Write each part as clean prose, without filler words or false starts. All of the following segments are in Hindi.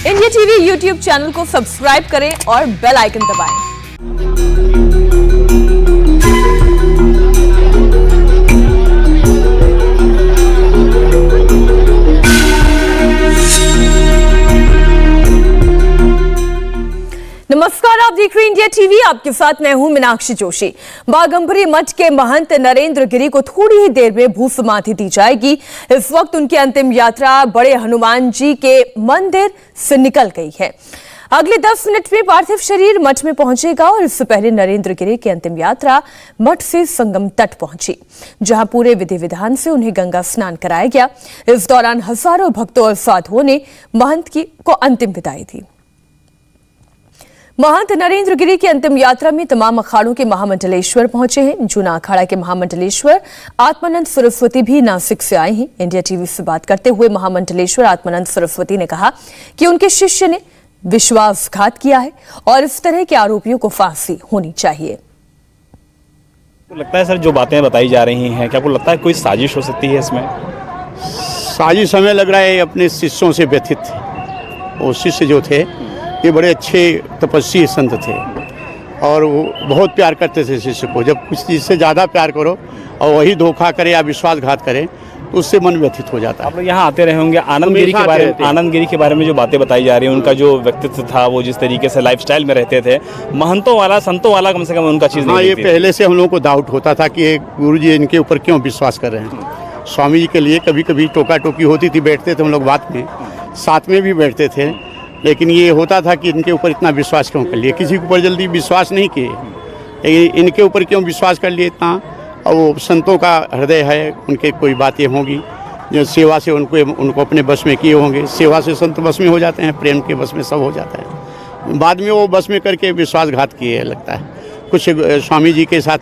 इंडिया टीवी यूट्यूब चैनल को सब्सक्राइब करें और बेल आइकन दबाएं। नमस्कार, आप देख रहे हैं इंडिया टीवी। आपके साथ मैं हूं मीनाक्षी जोशी। बाघंबरी मठ के महंत नरेंद्र गिरी को थोड़ी ही देर में भू समाधि दी जाएगी। इस वक्त उनकी अंतिम यात्रा बड़े हनुमान जी के मंदिर से निकल गई है। अगले 10 मिनट में पार्थिव शरीर मठ में पहुंचेगा और इससे पहले नरेंद्र गिरी की अंतिम यात्रा मठ से संगम तट पहुंची, जहां पूरे विधि विधान से उन्हें गंगा स्नान कराया गया। इस दौरान हजारों भक्तों और साधुओं ने महंत को अंतिम विदाई दी। महंत नरेंद्र गिरी की अंतिम यात्रा में तमाम अखाड़ों के महामंडलेश्वर पहुंचे हैं। जूना अखाड़ा के महामंडलेश्वर आत्मानंद सरस्वती भी नासिक से आए हैं। इंडिया टीवी से बात करते हुए महामंडलेश्वर आत्मानंद सरस्वती ने कहा कि उनके शिष्य ने विश्वासघात किया है और इस तरह के आरोपियों को फांसी होनी चाहिए। लगता है सर, जो बातें बताई जा रही हैं, क्या आपको लगता है कोई साजिश हो सकती है इसमें? साजिश हमें लग रहा है अपने शिष्यों से व्यथित थे। वो शिष्य जो थे ये बड़े अच्छे तपस्वी संत थे और वो बहुत प्यार करते थे शिष्य को। जब कुछ चीज़ से ज़्यादा प्यार करो और वही धोखा करे या विश्वासघात करे तो उससे मन व्यथित हो जाता है। आप लोग यहाँ आते रहे होंगे। आनंद गिरी के बारे में जो बातें बताई जा रही हैं, उनका जो व्यक्तित्व था, वो जिस तरीके से लाइफस्टाइल में रहते थे, महंतों वाला संतों वाला कम से कम उनका चीज़ नहीं। ये पहले से हम लोगों को डाउट होता था कि गुरु जी इनके ऊपर क्यों विश्वास कर रहे हैं। स्वामी जी के लिए कभी कभी टोका टोकी होती थी, बैठते थे हम लोग बात में, साथ में भी बैठते थे, लेकिन ये होता था कि इनके ऊपर इतना विश्वास क्यों कर लिए। किसी के ऊपर जल्दी विश्वास नहीं किए, लेकिन इनके ऊपर क्यों विश्वास कर लिए इतना। और वो संतों का हृदय है, उनके कोई बातें होंगी जो सेवा से उनको अपने बस में किए होंगे। सेवा से संत बस में हो जाते हैं, प्रेम के बस में सब हो जाता है। बाद में वो बस में करके विश्वासघात किए लगता है। कुछ स्वामी जी के साथ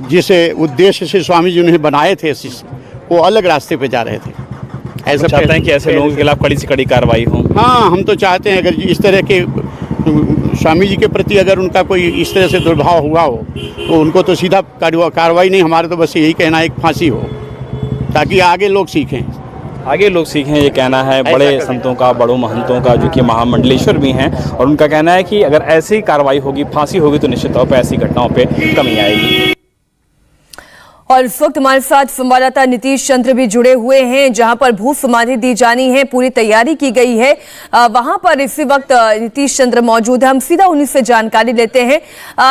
जिस उद्देश्य से स्वामी जी उन्हें बनाए थे वो अलग रास्ते पे जा रहे थे। ऐसा चाहते हैं कि ऐसे लोगों के खिलाफ कड़ी से कड़ी कार्रवाई हो? हाँ, हम तो चाहते हैं अगर इस तरह के स्वामी जी के प्रति अगर उनका कोई इस तरह से दुर्भाव हुआ हो तो उनको तो सीधा कार्रवाई नहीं, हमारा तो बस यही कहना है कि फांसी हो, ताकि आगे लोग सीखें। ये कहना है बड़े संतों का, बड़ों महंतों का, जो कि महामंडलेश्वर भी हैं, और उनका कहना है कि अगर ऐसी कार्रवाई होगी, फांसी होगी, तो निश्चित तौर पर ऐसी घटनाओं पर कमी आएगी। और इस वक्त हमारे साथ संवाददाता नीतीश चंद्र भी जुड़े हुए हैं, जहां पर भू समाधि दी जानी है, पूरी तैयारी की गई है। वहां पर इसी वक्त नीतीश चंद्र मौजूद है। हम सीधा उन्हीं से जानकारी लेते हैं।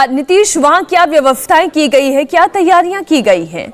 नीतीश, वहां क्या व्यवस्थाएं की गई है, क्या तैयारियां की गई हैं?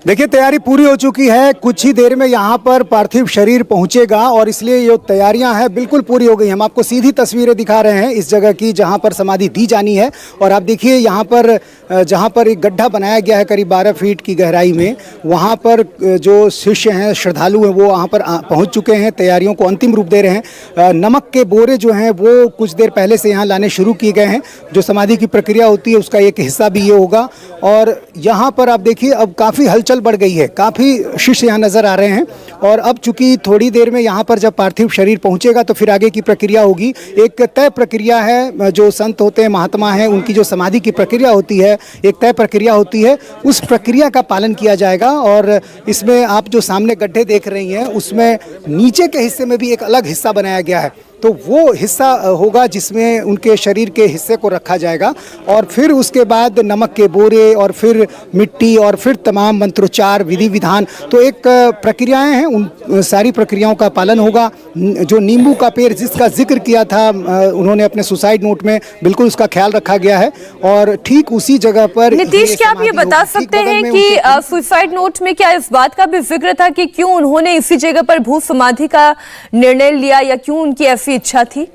देखिए, तैयारी पूरी हो चुकी है। कुछ ही देर में यहाँ पर पार्थिव शरीर पहुँचेगा और इसलिए ये तैयारियां हैं बिल्कुल पूरी हो गई। हम आपको सीधी तस्वीरें दिखा रहे हैं इस जगह की जहाँ पर समाधि दी जानी है। और आप देखिए यहाँ पर जहाँ पर एक गड्ढा बनाया गया है करीब 12 फीट की गहराई में, वहाँ पर जो शिष्य हैं, श्रद्धालु हैं, वो वहाँ पर पहुँच चुके हैं, तैयारियों को अंतिम रूप दे रहे हैं। नमक के बोरे जो हैं वो कुछ देर पहले से यहाँ लाने शुरू किए गए हैं। जो समाधि की प्रक्रिया होती है उसका एक हिस्सा भी ये होगा। और यहाँ पर आप देखिए अब काफ़ी हलचल बढ़ गई है, काफ़ी शिष्य यहाँ नज़र आ रहे हैं। और अब चूंकि थोड़ी देर में यहाँ पर जब पार्थिव शरीर पहुँचेगा तो फिर आगे की प्रक्रिया होगी। एक तय प्रक्रिया है, जो संत होते हैं, महात्मा हैं, उनकी जो समाधि की प्रक्रिया होती है, एक तय प्रक्रिया होती है, उस प्रक्रिया का पालन किया जाएगा। और इसमें आप जो सामने गड्ढे देख रही हैं उसमें नीचे के हिस्से में भी एक अलग हिस्सा बनाया गया है, तो वो हिस्सा होगा जिसमें उनके शरीर के हिस्से को रखा जाएगा। और फिर उसके बाद नमक के बोरे और फिर मिट्टी और फिर तमाम मंत्रोच्चार, विधि विधान, तो एक प्रक्रियाएं हैं, उन सारी प्रक्रियाओं का पालन होगा। जो नींबू का पेड़ जिसका जिक्र किया था उन्होंने अपने सुसाइड नोट में, बिल्कुल उसका ख्याल रखा गया है। और ठीक उसी जगह पर नीतीश, क्या आप ये बता सकते हैं कि सुसाइड नोट में क्या इस बात का भी जिक्र था कि क्यों उन्होंने इसी जगह पर भू समाधि का निर्णय लिया, या क्यों उनकी ऐसी इच्छा थी?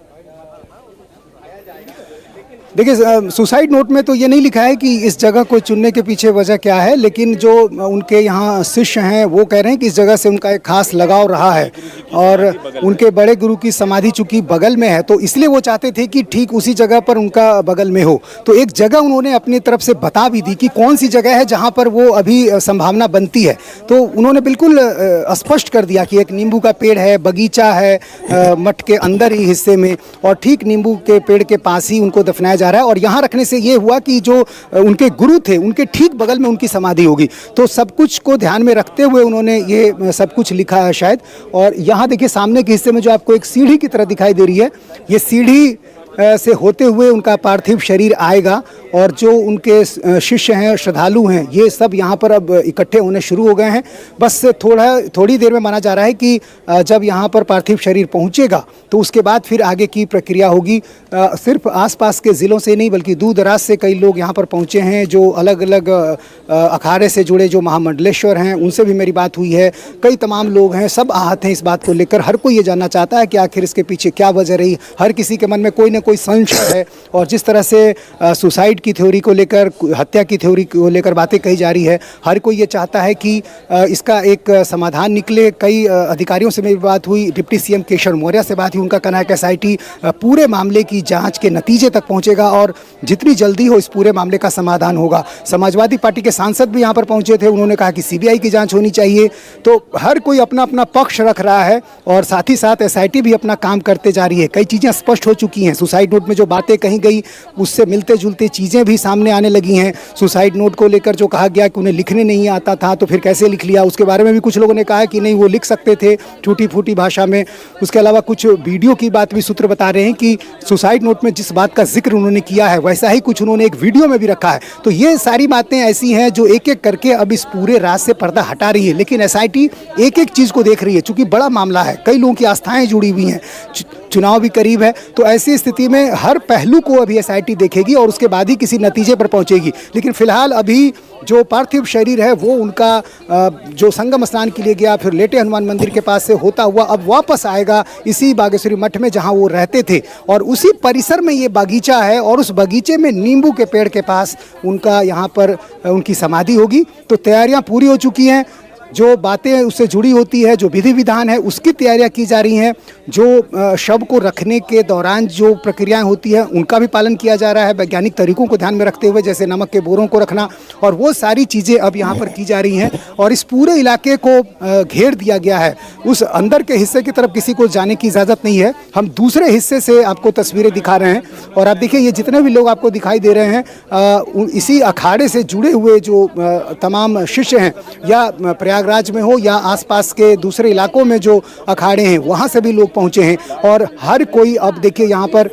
देखिए, सुसाइड नोट में तो ये नहीं लिखा है कि इस जगह को चुनने के पीछे वजह क्या है, लेकिन जो उनके यहाँ शिष्य हैं वो कह रहे हैं कि इस जगह से उनका एक खास लगाव रहा है। और उनके बड़े गुरु की समाधि चूंकि बगल में है तो इसलिए वो चाहते थे कि ठीक उसी जगह पर उनका बगल में हो। तो एक जगह उन्होंने अपनी तरफ से बता भी दी कि कौन सी जगह है जहाँ पर वो अभी संभावना बनती है। तो उन्होंने बिल्कुल स्पष्ट कर दिया कि एक नींबू का पेड़ है, बगीचा है मठ के अंदर ही हिस्से में, और ठीक नींबू के पेड़ के पास ही उनको दफनाया जा रहा है। और यहाँ रखने से ये हुआ कि जो उनके गुरु थे उनके ठीक बगल में उनकी समाधि होगी, तो सब कुछ को ध्यान में रखते हुए उन्होंने ये सब कुछ लिखा है शायद। और यहाँ देखिए सामने के हिस्से में जो आपको एक सीढ़ी की तरह दिखाई दे रही है, ये सीढ़ी से होते हुए उनका पार्थिव शरीर आएगा और जो उनके शिष्य हैं, श्रद्धालु हैं, ये सब यहाँ पर अब इकट्ठे होने शुरू हो गए हैं। बस थोड़ी देर में माना जा रहा है कि जब यहाँ पर पार्थिव शरीर पहुँचेगा तो उसके बाद फिर आगे की प्रक्रिया होगी। सिर्फ आसपास के ज़िलों से नहीं बल्कि दूर दराज से कई लोग यहाँ पर पहुँचे हैं, जो अलग अलग अखाड़े से जुड़े जो महामंडलेश्वर हैं उनसे भी मेरी बात हुई है। कई तमाम लोग हैं, सब आहत हैं इस बात को लेकर। हर कोई ये जानना चाहता है कि आखिर इसके पीछे क्या वजह रही। हर किसी के मन में कोई ना कोई संशय है। और जिस तरह से सुसाइड की थ्योरी को लेकर, हत्या की थ्योरी को लेकर बातें कही जा रही है, हर कोई ये चाहता है कि इसका एक समाधान निकले। कई अधिकारियों से मेरी बात हुई, डिप्टी सीएम केशव मौर्य से बात हुई। उनका कहना है कि एसआईटी पूरे मामले की जांच के नतीजे तक पहुंचेगा और जितनी जल्दी हो इस पूरे मामले का समाधान होगा। समाजवादी पार्टी के सांसद भी यहाँ पर पहुंचे थे, उन्होंने कहा कि सीबीआई की जांच होनी चाहिए। तो हर कोई अपना अपना पक्ष रख रहा है और साथ ही साथ एसआईटी भी अपना काम करते जा रही है। कई चीज़ें स्पष्ट हो चुकी हैं। सुसाइड नोट में जो बातें कही गई उससे मिलते जुलते चीज़ें भी सामने आने लगी हैं। सुसाइड नोट को लेकर जो कहा गया कि उन्हें लिखने नहीं आता था तो फिर कैसे लिख लिया, उसके बारे में भी कुछ लोगों ने कहा कि नहीं वो लिख सकते थे टूटी फूटी भाषा में। उसके अलावा कुछ वीडियो की बात भी सूत्र बता रहे हैं कि सुसाइड नोट में जिस बात का जिक्र उन्होंने किया है वैसा ही कुछ उन्होंने एक वीडियो में भी रखा है। तो ये सारी बातें ऐसी हैं जो एक एक करके अब इस पूरे राज से पर्दा हटा रही है। लेकिन एसआईटी एक एक चीज़ को देख रही है, चूंकि बड़ा मामला है, कई लोगों की आस्थाएं जुड़ी हुई हैं, चुनाव भी करीब है, तो ऐसी स्थिति में हर पहलू को अभी एसआईटी देखेगी और उसके बाद ही किसी नतीजे पर पहुंचेगी। लेकिन फिलहाल अभी जो पार्थिव शरीर है वो उनका जो संगम स्नान के लिए गया, फिर लेटे हनुमान मंदिर के पास से होता हुआ अब वापस आएगा इसी बागेश्वरी मठ में जहां वो रहते थे। और उसी परिसर में ये बागीचा है और उस बगीचे में नींबू के पेड़ के पास उनका यहाँ पर उनकी समाधि होगी। तो तैयारियाँ पूरी हो चुकी हैं। जो बातें उससे जुड़ी होती है, जो विधि विधान है, उसकी तैयारियां की जा रही हैं। जो शव को रखने के दौरान जो प्रक्रियाएं होती हैं उनका भी पालन किया जा रहा है, वैज्ञानिक तरीकों को ध्यान में रखते हुए, जैसे नमक के बोरों को रखना, और वो सारी चीज़ें अब यहाँ पर की जा रही हैं। और इस पूरे इलाके को घेर दिया गया है। उस अंदर के हिस्से की तरफ किसी को जाने की इजाज़त नहीं है। हम दूसरे हिस्से से आपको तस्वीरें दिखा रहे हैं और आप देखिए ये जितने भी लोग आपको दिखाई दे रहे हैं इसी अखाड़े से जुड़े हुए जो तमाम शिष्य हैं, या प्रयागराज में हो या आसपास के दूसरे इलाकों में जो अखाड़े हैं वहाँ से भी लोग पहुँचे हैं। और हर कोई अब देखिए यहाँ पर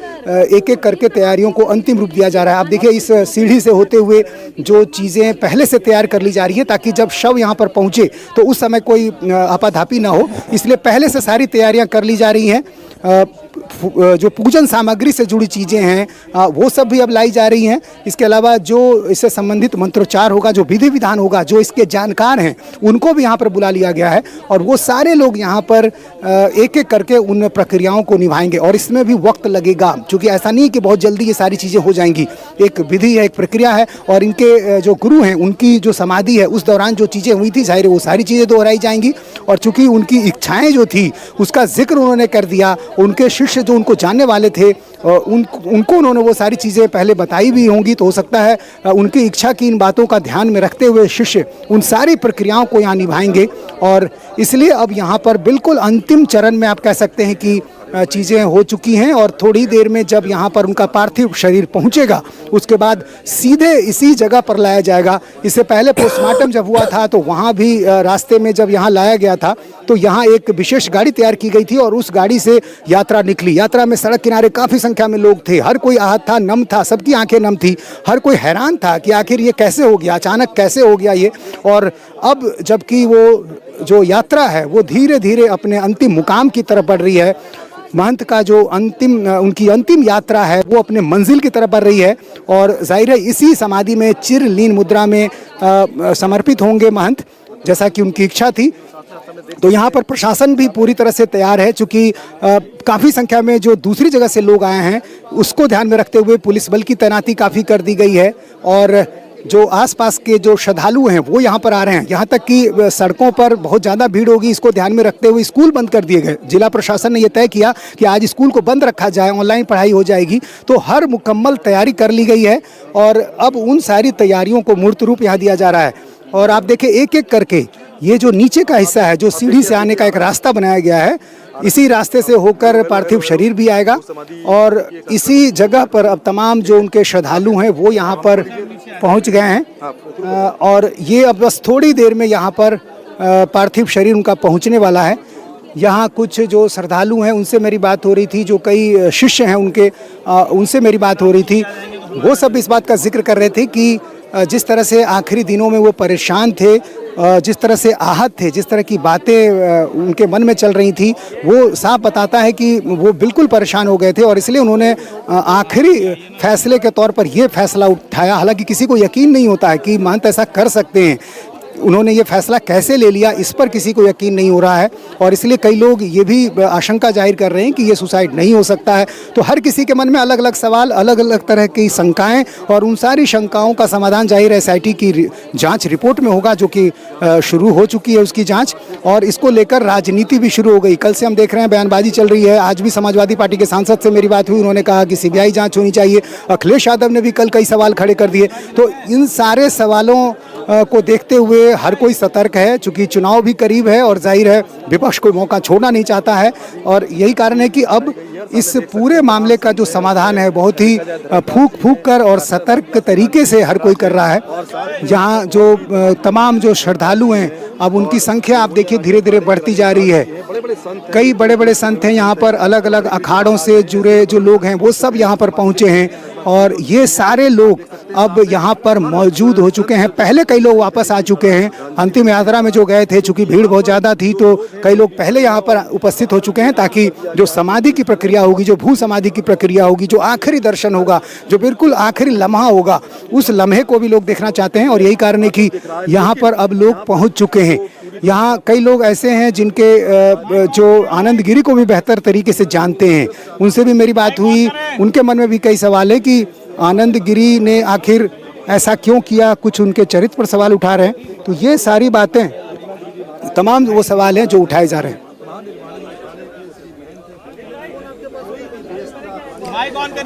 एक एक करके तैयारियों को अंतिम रूप दिया जा रहा है। आप देखिए इस सीढ़ी से होते हुए जो चीज़ें पहले से तैयार कर ली जा रही है ताकि जब शव यहाँ पर पहुँचे तो उस समय कोई आपाधापी ना हो, इसलिए पहले से सारी तैयारियाँ कर ली जा रही हैं। जो पूजन सामग्री से जुड़ी चीज़ें हैं वो सब भी अब लाई जा रही हैं। इसके अलावा जो इससे संबंधित मंत्रोच्चार होगा, जो विधि विधान होगा, जो इसके जानकार हैं उनको भी यहाँ पर बुला लिया गया है और वो सारे लोग यहाँ पर एक एक करके उन प्रक्रियाओं को निभाएंगे। और इसमें भी वक्त लगेगा, क्योंकि ऐसा नहीं कि बहुत जल्दी ये सारी चीज़ें हो जाएंगी। एक विधि है, एक प्रक्रिया है और इनके जो गुरु हैं उनकी जो समाधि है उस दौरान जो चीज़ें हुई थी जाहिर है वो सारी चीज़ें दोहराई जाएंगी। और चूँकि उनकी इच्छाएँ जो थी उसका जिक्र उन्होंने कर दिया, उनके शिष्य जो उनको जानने वाले थे उनको उन्होंने वो सारी चीज़ें पहले बताई भी होंगी, तो हो सकता है उनकी इच्छा की इन बातों का ध्यान में रखते हुए शिष्य उन सारी प्रक्रियाओं को यहाँ निभाएंगे। और इसलिए अब यहाँ पर बिल्कुल अंतिम चरण में आप कह सकते हैं कि चीज़ें हो चुकी हैं। और थोड़ी देर में जब यहाँ पर उनका पार्थिव शरीर पहुँचेगा उसके बाद सीधे इसी जगह पर लाया जाएगा। इससे पहले पोस्टमार्टम जब हुआ था तो वहाँ भी रास्ते में जब यहाँ लाया गया था तो यहाँ एक विशेष गाड़ी तैयार की गई थी और उस गाड़ी से यात्रा निकली। यात्रा में सड़क किनारे काफ़ी संख्या में लोग थे, हर कोई आहत था, नम था, सबकी आंखें नम थी, हर कोई हैरान था कि आखिर ये कैसे हो गया, अचानक कैसे हो गया ये। और अब जबकि वो जो यात्रा है वो धीरे धीरे अपने अंतिम मुकाम की तरफ बढ़ रही है, महंत का जो उनकी अंतिम यात्रा है वो अपने मंजिल की तरफ बढ़ रही है। और जाहिर है इसी समाधि में चिरलीन मुद्रा में समर्पित होंगे महंत, जैसा कि उनकी इच्छा थी। तो यहाँ पर प्रशासन भी पूरी तरह से तैयार है, चूँकि काफ़ी संख्या में जो दूसरी जगह से लोग आए हैं उसको ध्यान में रखते हुए पुलिस बल की तैनाती काफ़ी कर दी गई है। और जो आसपास के जो श्रद्धालु हैं वो यहाँ पर आ रहे हैं, यहाँ तक कि सड़कों पर बहुत ज़्यादा भीड़ होगी, इसको ध्यान में रखते हुए स्कूल बंद कर दिए गए। जिला प्रशासन ने यह तय किया कि आज स्कूल को बंद रखा जाए, ऑनलाइन पढ़ाई हो जाएगी। तो हर मुकम्मल तैयारी कर ली गई है और अब उन सारी तैयारियों को मूर्त रूप यहाँ दिया जा रहा है। और आप देखें एक एक करके ये जो नीचे का हिस्सा है, जो सीढ़ी से आने का एक रास्ता बनाया गया है, इसी रास्ते से होकर पार्थिव शरीर भी आएगा और इसी जगह पर अब तमाम जो उनके श्रद्धालु हैं वो यहाँ पर पहुँच गए हैं और ये अब बस थोड़ी देर में यहाँ पर पार्थिव शरीर उनका पहुँचने वाला है। यहाँ कुछ जो श्रद्धालु हैं उनसे मेरी बात हो रही थी, जो कई शिष्य हैं उनके, उनसे मेरी बात हो रही थी। वो सब इस बात का जिक्र कर रहे थे कि जिस तरह से आखिरी दिनों में वो परेशान थे, जिस तरह से आहत थे, जिस तरह की बातें उनके मन में चल रही थी, वो साफ बताता है कि वो बिल्कुल परेशान हो गए थे और इसलिए उन्होंने आखिरी फैसले के तौर पर ये फैसला उठाया। हालांकि किसी को यकीन नहीं होता है कि महंत ऐसा कर सकते हैं, उन्होंने ये फैसला कैसे ले लिया इस पर किसी को यकीन नहीं हो रहा है और इसलिए कई लोग ये भी आशंका जाहिर कर रहे हैं कि ये सुसाइड नहीं हो सकता है। तो हर किसी के मन में अलग अलग सवाल, अलग अलग तरह की शंकाएं और उन सारी शंकाओं का समाधान जाहिर एसआईटी की जांच रिपोर्ट में होगा, जो कि शुरू हो चुकी है उसकी जांच, और इसको लेकर राजनीति भी शुरू हो गई। कल से हम देख रहे हैं बयानबाजी चल रही है। आज भी समाजवादी पार्टी के सांसद से मेरी बात हुई, उन्होंने कहा कि सीबीआई जाँच होनी चाहिए। अखिलेश यादव ने भी कल कई सवाल खड़े कर दिए। तो इन सारे सवालों को देखते हुए हर कोई सतर्क है, चूँकि चुनाव भी करीब है और जाहिर है विपक्ष कोई मौका छोड़ना नहीं चाहता है और यही कारण है कि अब इस पूरे मामले का जो समाधान है बहुत ही फूंक कर और सतर्क तरीके से हर कोई कर रहा है। यहाँ जो तमाम जो श्रद्धालु हैं, अब उनकी संख्या आप देखिए धीरे धीरे बढ़ती जा रही है। कई बड़े बड़े संत हैं यहाँ पर, अलग अलग अखाड़ों से जुड़े जो लोग हैं वो सब यहाँ पर पहुँचे हैं और ये सारे लोग अब यहाँ पर मौजूद हो चुके हैं। पहले कई लोग वापस आ चुके हैं, अंतिम यात्रा में जो गए थे, चूँकि भीड़ बहुत ज़्यादा थी तो कई लोग पहले यहाँ पर उपस्थित हो चुके हैं, ताकि जो समाधि की प्रक्रिया होगी, जो भू समाधि की प्रक्रिया होगी, जो आखिरी दर्शन होगा, जो बिल्कुल आखिरी लम्हा होगा, उस लम्हे को भी लोग देखना चाहते हैं और यही कारण है कि यहाँ पर अब लोग पहुँच चुके हैं। यहाँ कई लोग ऐसे हैं जिनके जो आनंद गिरी को भी बेहतर तरीके से जानते हैं, उनसे भी मेरी बात हुई। उनके मन में भी कई सवाल है कि आनंद गिरी ने आखिर ऐसा क्यों किया, कुछ उनके चरित्र पर सवाल उठा रहे हैं। तो ये सारी बातें, तमाम वो सवाल हैं जो उठाए जा रहे हैं।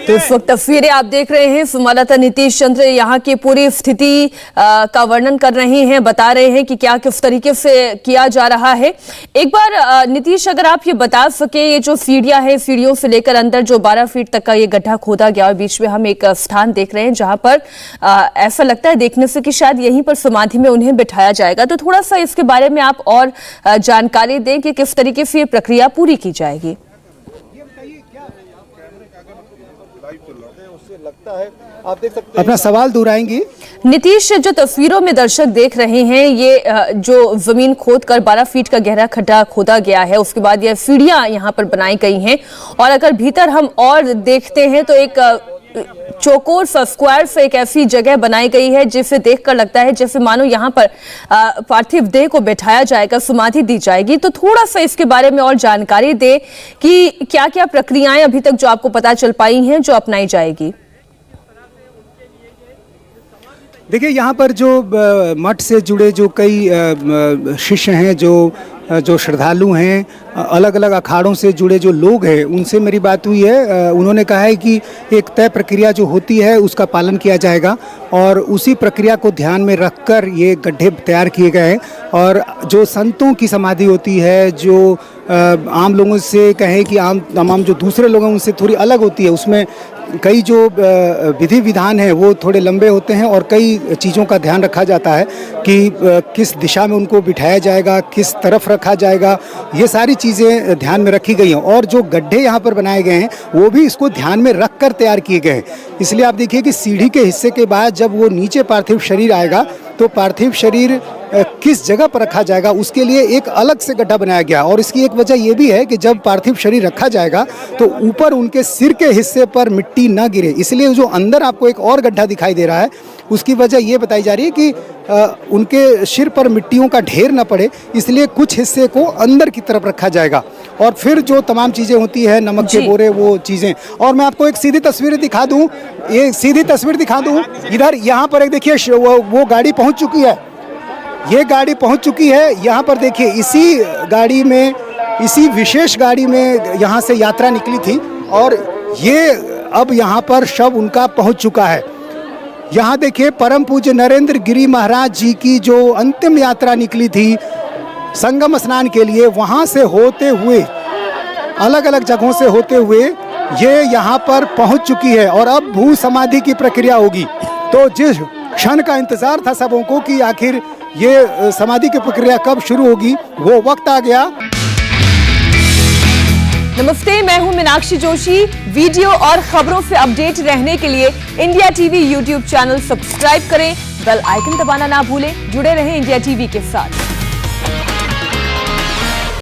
तो इस वक्त तस्वीरें आप देख रहे हैं, संवाददाता नीतीश चंद्र यहाँ की पूरी स्थिति का वर्णन कर रहे हैं, बता रहे हैं कि क्या किस तरीके से किया जा रहा है। एक बार नीतीश, अगर आप ये बता सके, ये जो सीढ़ियां हैं, सीढ़ियों से लेकर अंदर जो 12 फीट तक का ये गड्ढा खोदा गया और बीच में हम एक स्थान देख रहे हैं जहां पर ऐसा लगता है देखने से कि शायद यहीं पर समाधि में उन्हें बिठाया जाएगा। तो थोड़ा सा इसके बारे में आप और जानकारी दें कि किस तरीके से ये प्रक्रिया पूरी की जाएगी। आप देख सकते हैं, अपना सवाल दोहराएंगी नीतीश? जो तस्वीरों में दर्शक देख रहे हैं, ये जो जमीन खोद कर 12 फीट का गहरा खड्डा खोदा गया है, उसके बाद ये सीढ़ियां यहाँ पर बनाई गई हैं और अगर भीतर हम और देखते हैं तो एक चौकोर स्क्वायर से एक ऐसी जगह बनाई गई है जिसे देखकर लगता है जैसे मानो यहाँ पर पार्थिव देह को बैठाया जाएगा, समाधि दी जाएगी। तो थोड़ा सा इसके बारे में और जानकारी दे कि क्या क्या प्रक्रियाएं अभी तक जो आपको पता चल पाई हैं जो अपनाई जाएगी। देखिए, यहाँ पर जो मठ से जुड़े जो कई शिष्य हैं, जो श्रद्धालु हैं, अलग अलग अखाड़ों से जुड़े जो लोग हैं, उनसे मेरी बात हुई है। उन्होंने कहा है कि एक तय प्रक्रिया जो होती है उसका पालन किया जाएगा और उसी प्रक्रिया को ध्यान में रखकर ये गड्ढे तैयार किए गए हैं। और जो संतों की समाधि होती है, जो आम लोगों से कहें कि तमाम जो दूसरे लोग हैं उनसे थोड़ी अलग होती है, उसमें कई जो विधि विधान है वो थोड़े लंबे होते हैं और कई चीज़ों का ध्यान रखा जाता है कि किस दिशा में उनको बिठाया जाएगा, किस तरफ रखा जाएगा, ये सारी चीज़ें ध्यान में रखी गई हैं। और जो गड्ढे यहाँ पर बनाए गए हैं वो भी इसको ध्यान में रख कर तैयार किए गए हैं। इसलिए आप देखिए कि सीढ़ी के हिस्से के बाद जब वो नीचे पार्थिव शरीर आएगा तो पार्थिव शरीर किस जगह पर रखा जाएगा उसके लिए एक अलग से गड्ढा बनाया गया। और इसकी एक वजह ये भी है कि जब पार्थिव शरीर रखा जाएगा तो ऊपर उनके सिर के हिस्से पर मिट्टी न गिरे, इसलिए जो अंदर आपको एक और गड्ढा दिखाई दे रहा है उसकी वजह ये बताई जा रही है कि उनके सिर पर मिट्टियों का ढेर न पड़े, इसलिए कुछ हिस्से को अंदर की तरफ रखा जाएगा और फिर जो तमाम चीज़ें होती है, नमक के बोरे, वो चीज़ें। और मैं आपको एक सीधी तस्वीर दिखा दूं, ये सीधी तस्वीर दिखा दूं, इधर यहाँ पर एक देखिए वो गाड़ी पहुँच चुकी है, ये गाड़ी पहुँच चुकी है। यहाँ पर देखिए इसी गाड़ी में, इसी विशेष गाड़ी में यहाँ से यात्रा निकली थी और ये अब यहाँ पर शव उनका पहुँच चुका है। यहाँ देखिए परम पूज्य नरेंद्र गिरी महाराज जी की जो अंतिम यात्रा निकली थी संगम स्नान के लिए, वहाँ से होते हुए अलग अलग जगहों से होते हुए ये यहाँ पर पहुँच चुकी है और अब भू समाधि की प्रक्रिया होगी। तो जिस क्षण का इंतजार था सबों को कि आखिर ये समाधि की प्रक्रिया कब शुरू होगी, वो वक्त आ गया। नमस्ते, मैं हूं मीनाक्षी जोशी। वीडियो और खबरों से अपडेट रहने के लिए India TV YouTube channel subscribe करें, बेल आइकन दबाना ना भूलें। जुड़े रहें इंडिया टीवी के साथ।